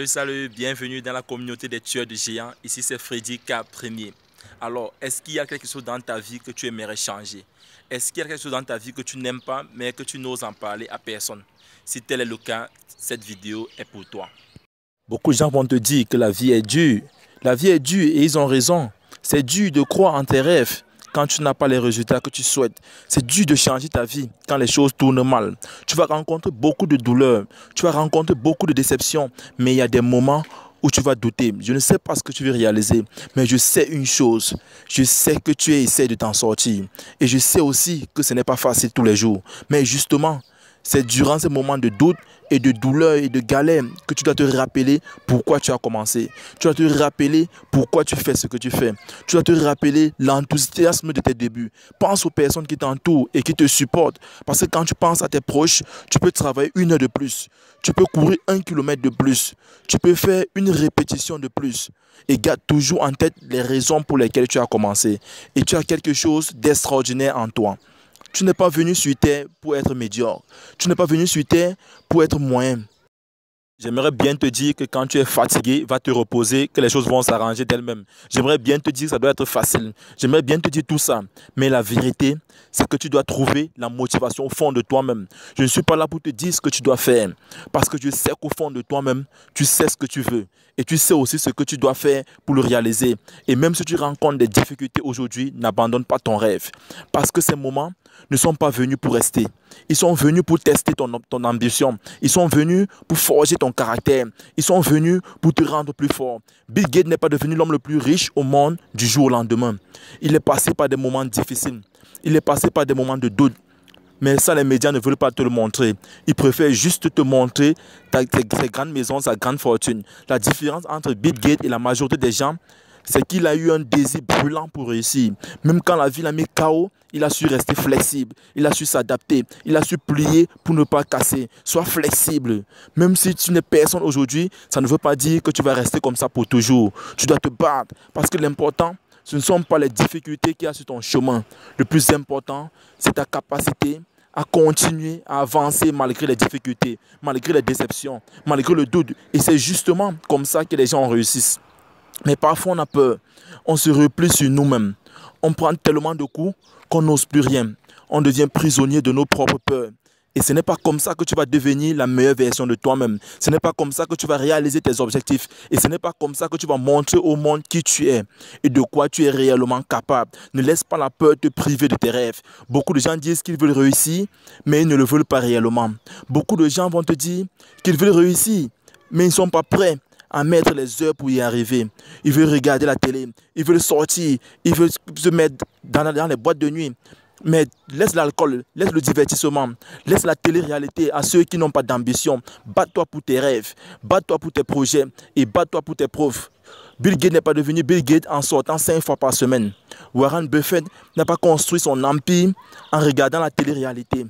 Salut, bienvenue dans la communauté des tueurs de géants. Ici c'est Freddy K. Premier. Alors, est-ce qu'il y a quelque chose dans ta vie que tu aimerais changer? Est-ce qu'il y a quelque chose dans ta vie que tu n'aimes pas mais que tu n'oses en parler à personne? Si tel est le cas, cette vidéo est pour toi. Beaucoup de gens vont te dire que la vie est dure. La vie est dure et ils ont raison. C'est dur de croire en tes rêves quand tu n'as pas les résultats que tu souhaites. C'est dur de changer ta vie quand les choses tournent mal. Tu vas rencontrer beaucoup de douleurs, tu vas rencontrer beaucoup de déceptions, mais il y a des moments où tu vas douter. Je ne sais pas ce que tu veux réaliser, mais je sais une chose. Je sais que tu essaies de t'en sortir. Et je sais aussi que ce n'est pas facile tous les jours. Mais justement, c'est durant ces moments de doute et de douleur et de galère que tu dois te rappeler pourquoi tu as commencé. Tu dois te rappeler pourquoi tu fais ce que tu fais. Tu dois te rappeler l'enthousiasme de tes débuts. Pense aux personnes qui t'entourent et qui te supportent. Parce que quand tu penses à tes proches, tu peux travailler 1 heure de plus. Tu peux courir 1 kilomètre de plus. Tu peux faire une répétition de plus. Et garde toujours en tête les raisons pour lesquelles tu as commencé. Et tu as quelque chose d'extraordinaire en toi. Tu n'es pas venu sur terre pour être médiocre. Tu n'es pas venu sur terre pour être moyen. J'aimerais bien te dire que quand tu es fatigué, va te reposer, que les choses vont s'arranger d'elles-mêmes. J'aimerais bien te dire que ça doit être facile. J'aimerais bien te dire tout ça. Mais la vérité, c'est que tu dois trouver la motivation au fond de toi-même. Je ne suis pas là pour te dire ce que tu dois faire. Parce que je sais qu'au fond de toi-même, tu sais ce que tu veux. Et tu sais aussi ce que tu dois faire pour le réaliser. Et même si tu rencontres des difficultés aujourd'hui, n'abandonne pas ton rêve. Parce que ces moments ne sont pas venus pour rester. Ils sont venus pour tester ton ambition. Ils sont venus pour forger ton caractère. Ils sont venus pour te rendre plus fort. Bill Gates n'est pas devenu l'homme le plus riche au monde du jour au lendemain. Il est passé par des moments difficiles. Il est passé par des moments de doute. Mais ça, les médias ne veulent pas te le montrer. Ils préfèrent juste te montrer ses grandes maisons, sa grande fortune. La différence entre Bill Gates et la majorité des gens, c'est qu'il a eu un désir brûlant pour réussir. Même quand la vie l'a mis KO, il a su rester flexible. Il a su s'adapter. Il a su plier pour ne pas casser. Sois flexible. Même si tu n'es personne aujourd'hui, ça ne veut pas dire que tu vas rester comme ça pour toujours. Tu dois te battre. Parce que l'important, ce ne sont pas les difficultés qu'il y a sur ton chemin. Le plus important, c'est ta capacité à continuer à avancer malgré les difficultés, malgré les déceptions, malgré le doute. Et c'est justement comme ça que les gens réussissent. Mais parfois on a peur, on se replie sur nous-mêmes. On prend tellement de coups qu'on n'ose plus rien. On devient prisonnier de nos propres peurs. Et ce n'est pas comme ça que tu vas devenir la meilleure version de toi-même. Ce n'est pas comme ça que tu vas réaliser tes objectifs. Et ce n'est pas comme ça que tu vas montrer au monde qui tu es et de quoi tu es réellement capable. Ne laisse pas la peur te priver de tes rêves. Beaucoup de gens disent qu'ils veulent réussir, mais ils ne le veulent pas réellement. Beaucoup de gens vont te dire qu'ils veulent réussir, mais ils ne sont pas prêts à mettre les heures pour y arriver. Ils veulent regarder la télé, ils veulent sortir, ils veulent se mettre dans les boîtes de nuit. Mais laisse l'alcool, laisse le divertissement, laisse la télé-réalité à ceux qui n'ont pas d'ambition. Bats-toi pour tes rêves, bats-toi pour tes projets et bats-toi pour tes profs. Bill Gates n'est pas devenu Bill Gates en sortant 5 fois par semaine. Warren Buffett n'a pas construit son empire en regardant la télé-réalité.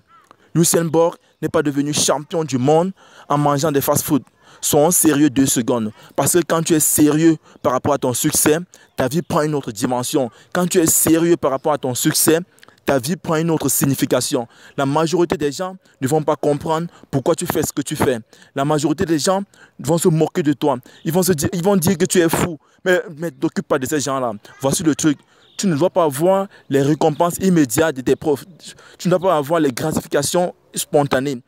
Usain Bolt n'est pas devenu champion du monde en mangeant des fast-food. Sois sérieux 2 secondes. Parce que quand tu es sérieux par rapport à ton succès, ta vie prend une autre dimension. Quand tu es sérieux par rapport à ton succès, ta vie prend une autre signification. La majorité des gens ne vont pas comprendre pourquoi tu fais ce que tu fais. La majorité des gens vont se moquer de toi. Ils vont dire que tu es fou. Mais ne t'occupe pas de ces gens-là. Voici le truc. Tu ne dois pas avoir les récompenses immédiates de tes profs. Tu ne dois pas avoir les gratifications spontanées.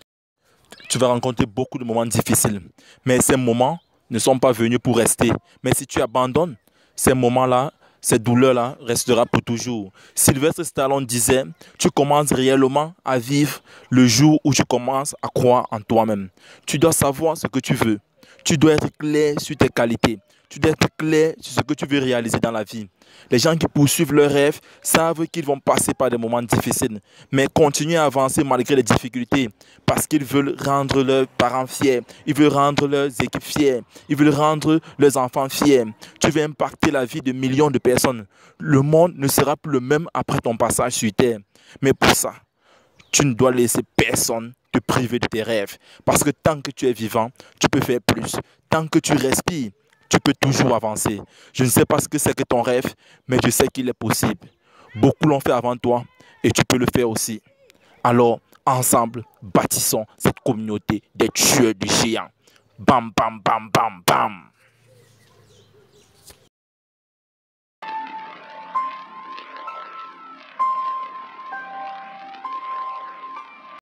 Tu vas rencontrer beaucoup de moments difficiles. Mais ces moments ne sont pas venus pour rester. Mais si tu abandonnes, ces moments-là, cette douleur-là restera pour toujours. Sylvester Stallone disait, tu commences réellement à vivre le jour où tu commences à croire en toi-même. Tu dois savoir ce que tu veux. Tu dois être clair sur tes qualités. Tu dois être clair sur ce que tu veux réaliser dans la vie. Les gens qui poursuivent leurs rêves savent qu'ils vont passer par des moments difficiles, mais continuent à avancer malgré les difficultés parce qu'ils veulent rendre leurs parents fiers, ils veulent rendre leurs équipes fières, ils veulent rendre leurs enfants fiers. Tu veux impacter la vie de millions de personnes. Le monde ne sera plus le même après ton passage sur Terre. Mais pour ça, tu ne dois laisser personne te priver de tes rêves. Parce que tant que tu es vivant, tu peux faire plus. Tant que tu respires, tu peux toujours avancer. Je ne sais pas ce que c'est que ton rêve, mais je sais qu'il est possible. Beaucoup l'ont fait avant toi et tu peux le faire aussi. Alors, ensemble, bâtissons cette communauté des tueurs de géants. Bam, bam, bam, bam, bam.